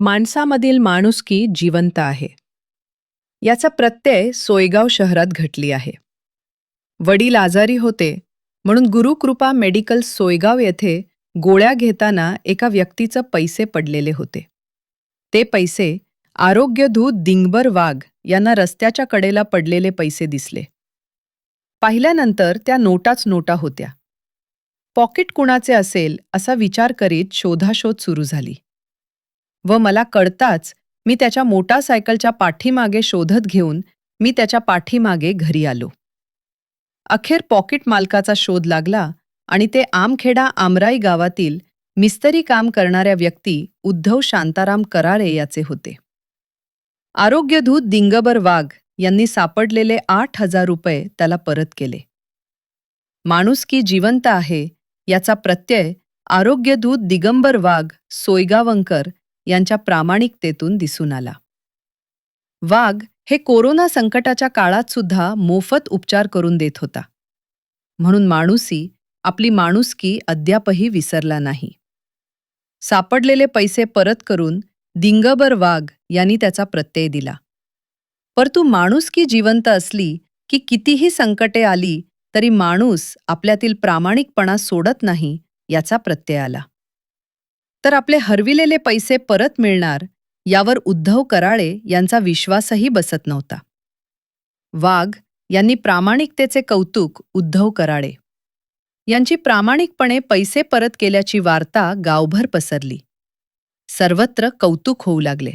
माणसामधील माणुसकी जिवंत आहे. याचा प्रत्यय सोयगाव शहरात घटली आहे. वडील आजारी होते म्हणून गुरुकृपा मेडिकल सोयगाव येथे गोळ्या घेताना एका व्यक्तीचं पैसे पडलेले होते. ते पैसे आरोग्यदूत दिंगबर वाघ यांना रस्त्याच्या कडेला पडलेले पैसे दिसले. पाहिल्यानंतर त्या नोटाच नोटा होत्या. पॉकेट कुणाचे असेल असा विचार करीत शोधाशोध सुरू झाली. व मला कळताच मी त्याच्या मोटारसायकलच्या पाठीमागे शोधत घेऊन मी त्याच्या पाठीमागे घरी आलो. अखेर पॉकेट मालकाचा शोध लागला आणि ते आमखेडा आमराई गावातील मिस्त्री काम करणाऱ्या व्यक्ती उद्धव शांताराम कराळे याचे होते. आरोग्यदूत दिंगबर वाघ यांनी सापडलेले 8,000 रुपये त्याला परत केले. माणुसकी जिवंत आहे याचा प्रत्यय आरोग्यदूत दिगंबर वाघ सोयगावंकर यांच्या प्रामाणिकतेतून दिसून आला. वाघ हे कोरोना संकटाच्या काळात सुद्धा मोफत उपचार करून देत होता. म्हणून माणुसी आपली माणुसकी अद्यापही विसरला नाही. सापडलेले पैसे परत करून दिंगबर वाघ यांनी त्याचा प्रत्यय दिला. परंतु माणुसकी जिवंत असली की कितीही संकटे आली तरी माणूस आपल्यातील प्रामाणिकपणा सोडत नाही याचा प्रत्यय आला. तर आपले हरविलेले पैसे परत मिळणार यावर उद्धव कराळे यांचा विश्वासही बसत नव्हता. वाघ यांनी प्रामाणिकतेचे कौतुक उद्धव कराळे यांची प्रामाणिकपणे पैसे परत केल्याची वार्ता गावभर पसरली. सर्वत्र कौतुक होऊ लागले.